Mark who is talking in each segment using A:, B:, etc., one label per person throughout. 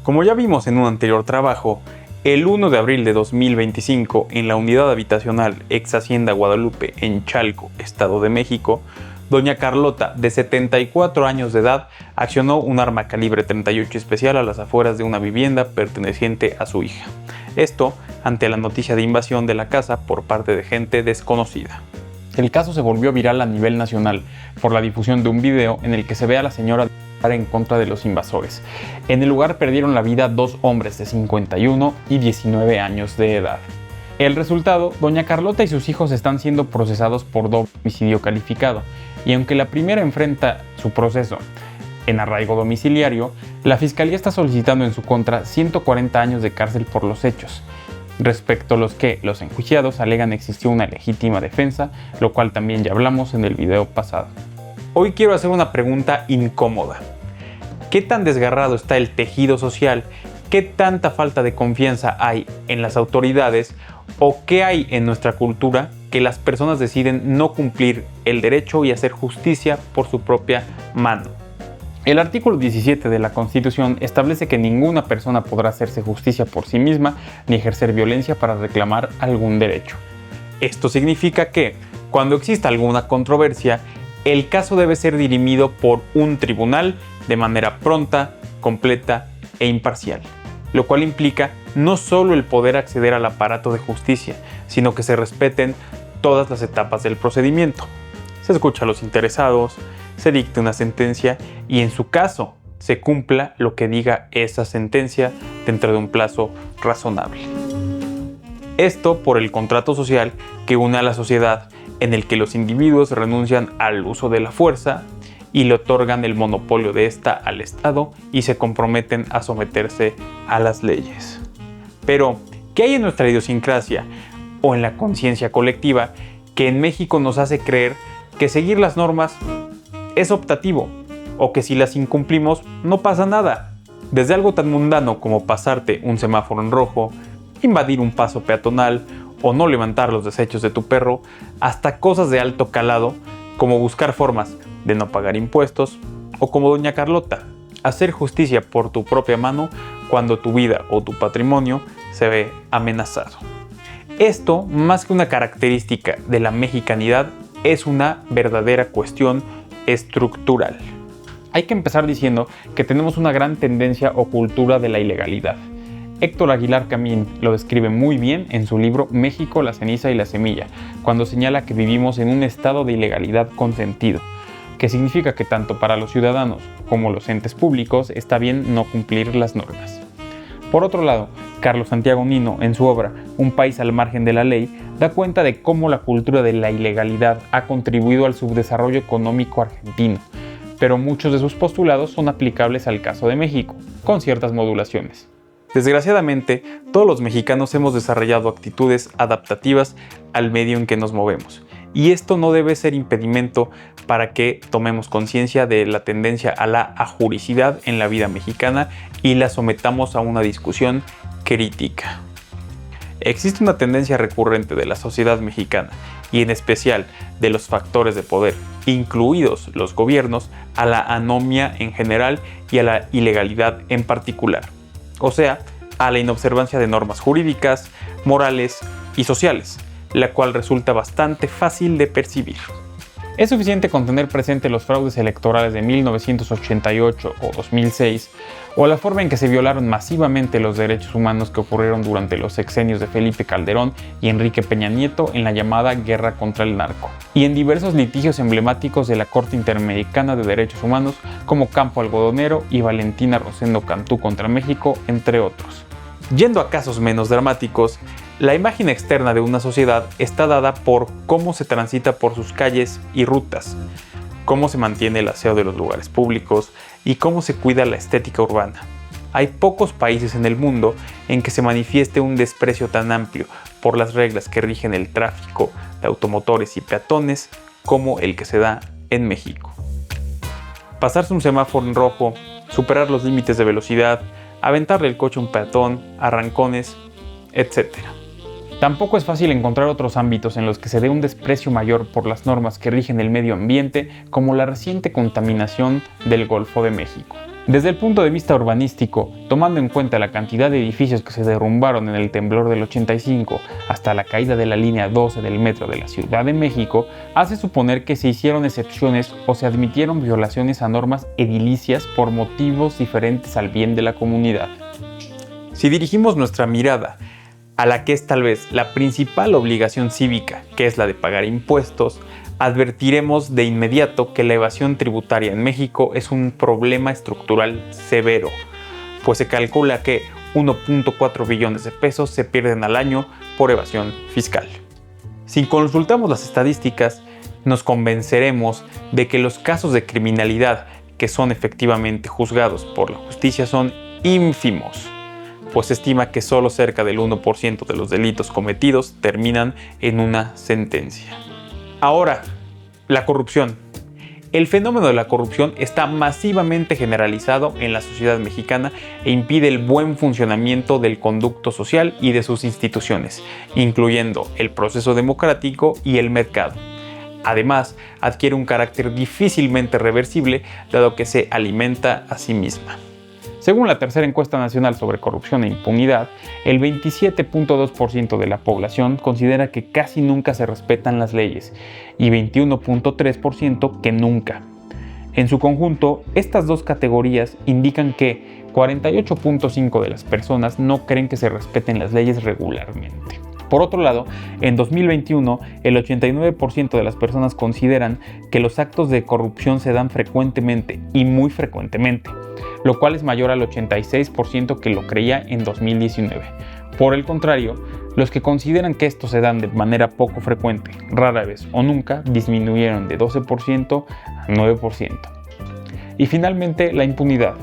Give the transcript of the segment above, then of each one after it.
A: Como ya vimos en un anterior trabajo, el 1 de abril de 2025, en la unidad habitacional ex Hacienda Guadalupe en Chalco, Estado de México, doña Carlota, de 74 años de edad, accionó un arma calibre 38 especial a las afueras de una vivienda perteneciente a su hija. Esto ante la noticia de invasión de la casa por parte de gente desconocida. El caso se volvió viral a nivel nacional por la difusión de un video en el que se ve a la señora en contra de los invasores. En el lugar perdieron la vida 2 hombres de 51 y 19 años de edad. El resultado, doña Carlota y sus hijos están siendo procesados por doble homicidio calificado, y aunque la primera enfrenta su proceso en arraigo domiciliario, la Fiscalía está solicitando en su contra 140 años de cárcel por los hechos, respecto a los que los enjuiciados alegan existió una legítima defensa, lo cual también ya hablamos en el video pasado. Hoy quiero hacer una pregunta incómoda. ¿Qué tan desgarrado está el tejido social? ¿Qué tanta falta de confianza hay en las autoridades? ¿O qué hay en nuestra cultura que las personas deciden no cumplir el derecho y hacer justicia por su propia mano? El artículo 17 de la Constitución establece que ninguna persona podrá hacerse justicia por sí misma ni ejercer violencia para reclamar algún derecho. Esto significa que, cuando exista alguna controversia, el caso debe ser dirimido por un tribunal de manera pronta, completa e imparcial, lo cual implica no solo el poder acceder al aparato de justicia, sino que se respeten todas las etapas del procedimiento. Se escucha a los interesados, se dicte una sentencia y, en su caso, se cumpla lo que diga esa sentencia dentro de un plazo razonable. Esto por el contrato social que une a la sociedad, en el que los individuos renuncian al uso de la fuerza y le otorgan el monopolio de esta al Estado y se comprometen a someterse a las leyes. Pero, ¿qué hay en nuestra idiosincrasia o en la conciencia colectiva que en México nos hace creer que seguir las normas es optativo o que si las incumplimos no pasa nada? Desde algo tan mundano como pasarte un semáforo en rojo, invadir un paso peatonal o no levantar los desechos de tu perro, hasta cosas de alto calado como buscar formas de no pagar impuestos o, como doña Carlota, hacer justicia por tu propia mano cuando tu vida o tu patrimonio se ve amenazado. Esto, más que una característica de la mexicanidad, es una verdadera cuestión estructural. Hay que empezar diciendo que tenemos una gran tendencia o cultura de la ilegalidad. Héctor Aguilar Camín lo describe muy bien en su libro México, la ceniza y la semilla, cuando señala que vivimos en un estado de ilegalidad consentido, que significa que tanto para los ciudadanos como los entes públicos está bien no cumplir las normas. Por otro lado, Carlos Santiago Nino, en su obra Un país al margen de la ley, da cuenta de cómo la cultura de la ilegalidad ha contribuido al subdesarrollo económico argentino, pero muchos de sus postulados son aplicables al caso de México, con ciertas modulaciones. Desgraciadamente, todos los mexicanos hemos desarrollado actitudes adaptativas al medio en que nos movemos, y esto no debe ser impedimento para que tomemos conciencia de la tendencia a la ajuricidad en la vida mexicana y la sometamos a una discusión crítica. Existe una tendencia recurrente de la sociedad mexicana, y en especial de los factores de poder, incluidos los gobiernos, a la anomia en general y a la ilegalidad en particular. O sea, a la inobservancia de normas jurídicas, morales y sociales, la cual resulta bastante fácil de percibir. Es suficiente con tener presente los fraudes electorales de 1988 o 2006, o la forma en que se violaron masivamente los derechos humanos que ocurrieron durante los sexenios de Felipe Calderón y Enrique Peña Nieto en la llamada Guerra contra el Narco, y en diversos litigios emblemáticos de la Corte Interamericana de Derechos Humanos como Campo Algodonero y Valentina Rosendo Cantú contra México, entre otros. Yendo a casos menos dramáticos, la imagen externa de una sociedad está dada por cómo se transita por sus calles y rutas, cómo se mantiene el aseo de los lugares públicos y cómo se cuida la estética urbana. Hay pocos países en el mundo en que se manifieste un desprecio tan amplio por las reglas que rigen el tráfico de automotores y peatones como el que se da en México. Pasarse un semáforo en rojo, superar los límites de velocidad, aventarle el coche a un peatón, arrancones, etc. Tampoco es fácil encontrar otros ámbitos en los que se dé un desprecio mayor por las normas que rigen el medio ambiente, como la reciente contaminación del Golfo de México. Desde el punto de vista urbanístico, tomando en cuenta la cantidad de edificios que se derrumbaron en el temblor del 85 hasta la caída de la línea 12 del metro de la Ciudad de México, hace suponer que se hicieron excepciones o se admitieron violaciones a normas edilicias por motivos diferentes al bien de la comunidad. Si dirigimos nuestra mirada a la que es tal vez la principal obligación cívica, que es la de pagar impuestos, advertiremos de inmediato que la evasión tributaria en México es un problema estructural severo, pues se calcula que 1.4 billones de pesos se pierden al año por evasión fiscal. Si consultamos las estadísticas, nos convenceremos de que los casos de criminalidad que son efectivamente juzgados por la justicia son ínfimos, pues se estima que solo cerca del 1% de los delitos cometidos terminan en una sentencia. Ahora, la corrupción. El fenómeno de la corrupción está masivamente generalizado en la sociedad mexicana e impide el buen funcionamiento del conducto social y de sus instituciones, incluyendo el proceso democrático y el mercado. Además, adquiere un carácter difícilmente reversible, dado que se alimenta a sí misma. Según la tercera encuesta nacional sobre corrupción e impunidad, el 27.2% de la población considera que casi nunca se respetan las leyes y 21.3% que nunca. En su conjunto, estas dos categorías indican que 48.5% de las personas no creen que se respeten las leyes regularmente. Por otro lado, en 2021, el 89% de las personas consideran que los actos de corrupción se dan frecuentemente y muy frecuentemente, lo cual es mayor al 86% que lo creía en 2019. Por el contrario, los que consideran que estos se dan de manera poco frecuente, rara vez o nunca, disminuyeron de 12% a 9%. Y finalmente, la impunidad.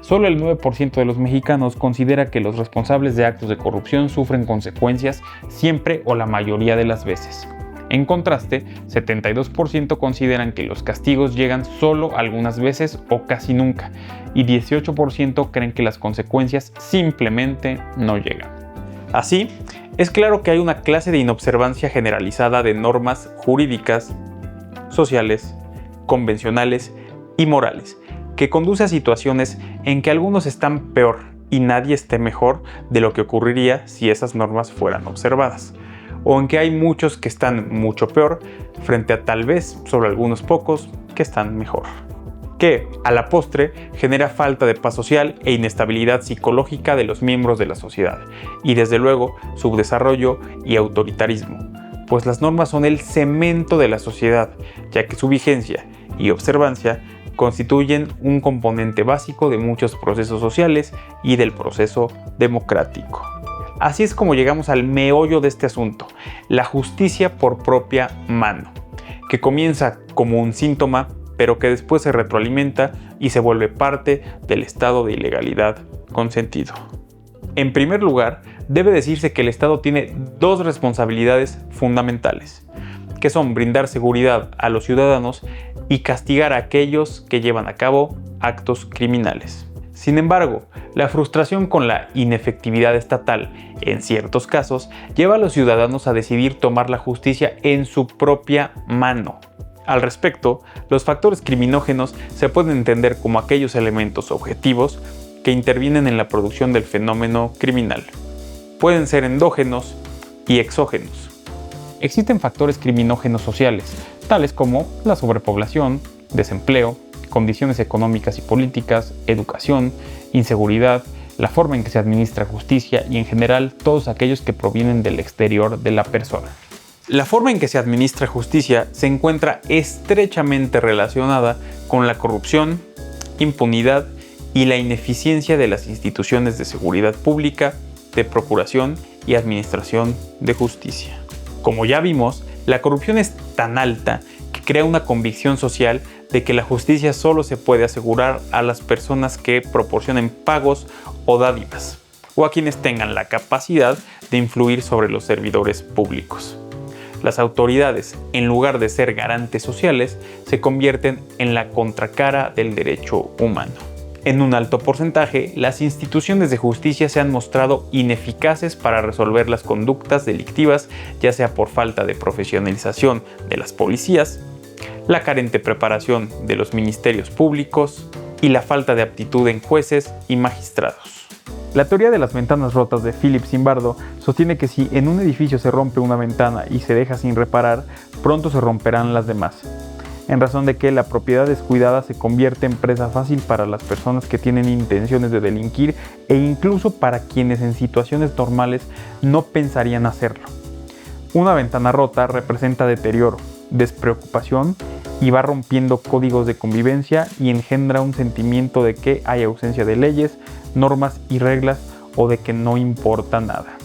A: Solo el 9% de los mexicanos considera que los responsables de actos de corrupción sufren consecuencias siempre o la mayoría de las veces. En contraste, 72% consideran que los castigos llegan solo algunas veces o casi nunca, y 18% creen que las consecuencias simplemente no llegan. Así, es claro que hay una clase de inobservancia generalizada de normas jurídicas, sociales, convencionales y morales, que conduce a situaciones en que algunos están peor y nadie esté mejor de lo que ocurriría si esas normas fueran observadas, o en que hay muchos que están mucho peor frente a tal vez solo algunos pocos que están mejor, que a la postre genera falta de paz social e inestabilidad psicológica de los miembros de la sociedad y desde luego subdesarrollo y autoritarismo, pues las normas son el cemento de la sociedad, ya que su vigencia y observancia constituyen un componente básico de muchos procesos sociales y del proceso democrático. Así es como llegamos al meollo de este asunto, la justicia por propia mano, que comienza como un síntoma, pero que después se retroalimenta y se vuelve parte del estado de ilegalidad consentido. En primer lugar, debe decirse que el Estado tiene dos responsabilidades fundamentales, que son brindar seguridad a los ciudadanos y castigar a aquellos que llevan a cabo actos criminales. Sin embargo, la frustración con la inefectividad estatal, en ciertos casos, lleva a los ciudadanos a decidir tomar la justicia en su propia mano. Al respecto, los factores criminógenos se pueden entender como aquellos elementos objetivos que intervienen en la producción del fenómeno criminal. Pueden ser endógenos y exógenos. Existen factores criminógenos sociales, tales como la sobrepoblación, desempleo, condiciones económicas y políticas, educación, inseguridad, la forma en que se administra justicia y en general todos aquellos que provienen del exterior de la persona. La forma en que se administra justicia se encuentra estrechamente relacionada con la corrupción, impunidad y la ineficiencia de las instituciones de seguridad pública, de procuración y administración de justicia. Como ya vimos, la corrupción es tan alta que crea una convicción social de que la justicia solo se puede asegurar a las personas que proporcionen pagos o dádivas, o a quienes tengan la capacidad de influir sobre los servidores públicos. Las autoridades, en lugar de ser garantes sociales, se convierten en la contracara del derecho humano. En un alto porcentaje, las instituciones de justicia se han mostrado ineficaces para resolver las conductas delictivas, ya sea por falta de profesionalización de las policías, la carente preparación de los ministerios públicos y la falta de aptitud en jueces y magistrados. La teoría de las ventanas rotas de Philip Zimbardo sostiene que si en un edificio se rompe una ventana y se deja sin reparar, pronto se romperán las demás, en razón de que la propiedad descuidada se convierte en presa fácil para las personas que tienen intenciones de delinquir e incluso para quienes en situaciones normales no pensarían hacerlo. Una ventana rota representa deterioro, despreocupación y va rompiendo códigos de convivencia y engendra un sentimiento de que hay ausencia de leyes, normas y reglas o de que no importa nada.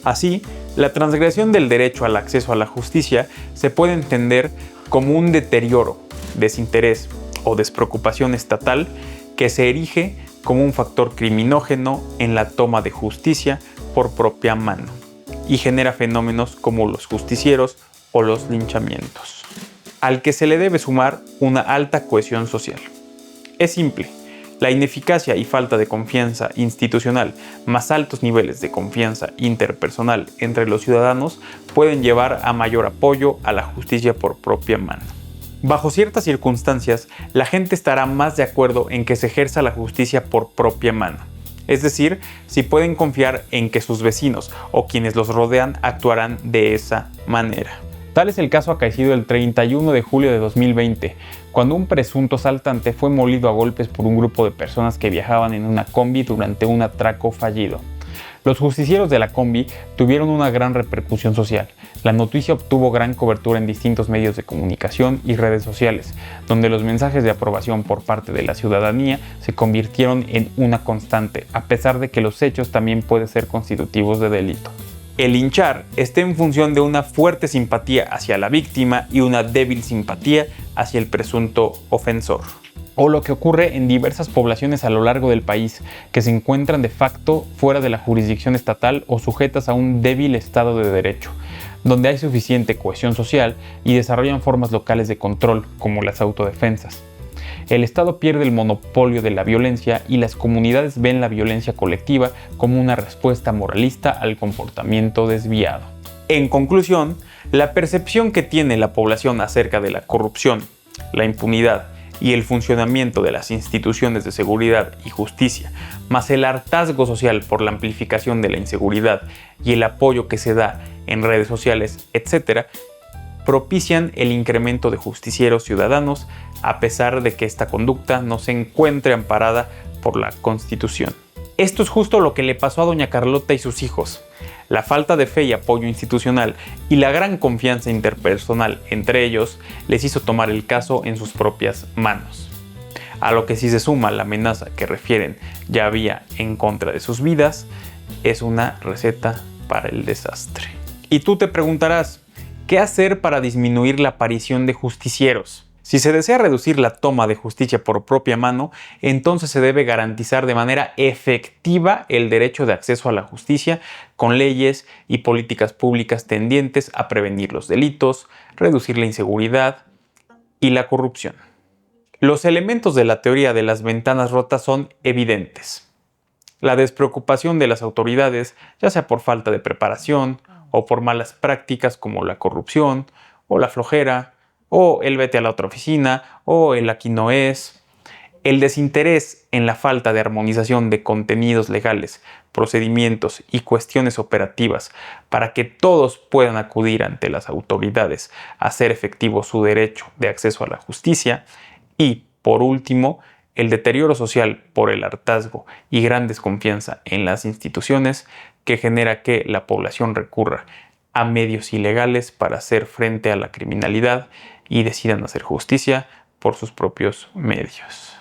A: Así, la transgresión del derecho al acceso a la justicia se puede entender como un deterioro, desinterés o despreocupación estatal que se erige como un factor criminógeno en la toma de justicia por propia mano y genera fenómenos como los justicieros o los linchamientos, al que se le debe sumar una alta cohesión social. Es simple. La ineficacia y falta de confianza institucional, más altos niveles de confianza interpersonal entre los ciudadanos, pueden llevar a mayor apoyo a la justicia por propia mano. Bajo ciertas circunstancias, la gente estará más de acuerdo en que se ejerza la justicia por propia mano. Es decir, si pueden confiar en que sus vecinos o quienes los rodean actuarán de esa manera. Tal es el caso acaecido el 31 de julio de 2020, cuando un presunto asaltante fue molido a golpes por un grupo de personas que viajaban en una combi durante un atraco fallido. Los justicieros de la combi tuvieron una gran repercusión social. La noticia obtuvo gran cobertura en distintos medios de comunicación y redes sociales, donde los mensajes de aprobación por parte de la ciudadanía se convirtieron en una constante, a pesar de que los hechos también pueden ser constitutivos de delito. El linchar está en función de una fuerte simpatía hacia la víctima y una débil simpatía hacia el presunto ofensor. O lo que ocurre en diversas poblaciones a lo largo del país, que se encuentran de facto fuera de la jurisdicción estatal o sujetas a un débil Estado de Derecho, donde hay suficiente cohesión social y desarrollan formas locales de control, como las autodefensas. El Estado pierde el monopolio de la violencia y las comunidades ven la violencia colectiva como una respuesta moralista al comportamiento desviado. En conclusión, la percepción que tiene la población acerca de la corrupción, la impunidad y el funcionamiento de las instituciones de seguridad y justicia, más el hartazgo social por la amplificación de la inseguridad y el apoyo que se da en redes sociales, etc., propician el incremento de justicieros ciudadanos, a pesar de que esta conducta no se encuentre amparada por la Constitución. Esto es justo lo que le pasó a doña Carlota y sus hijos. La falta de fe y apoyo institucional y la gran confianza interpersonal entre ellos les hizo tomar el caso en sus propias manos. A lo que sí se suma la amenaza que refieren ya había en contra de sus vidas, es una receta para el desastre. Y tú te preguntarás, ¿qué hacer para disminuir la aparición de justicieros? Si se desea reducir la toma de justicia por propia mano, entonces se debe garantizar de manera efectiva el derecho de acceso a la justicia con leyes y políticas públicas tendientes a prevenir los delitos, reducir la inseguridad y la corrupción. Los elementos de la teoría de las ventanas rotas son evidentes. La despreocupación de las autoridades, ya sea por falta de preparación o por malas prácticas como la corrupción o la flojera, o el vete a la otra oficina, o el aquí no es. El desinterés en la falta de armonización de contenidos legales, procedimientos y cuestiones operativas para que todos puedan acudir ante las autoridades a hacer efectivo su derecho de acceso a la justicia. Y, por último, el deterioro social por el hartazgo y gran desconfianza en las instituciones que genera que la población recurra a medios ilegales para hacer frente a la criminalidad y decidan hacer justicia por sus propios medios.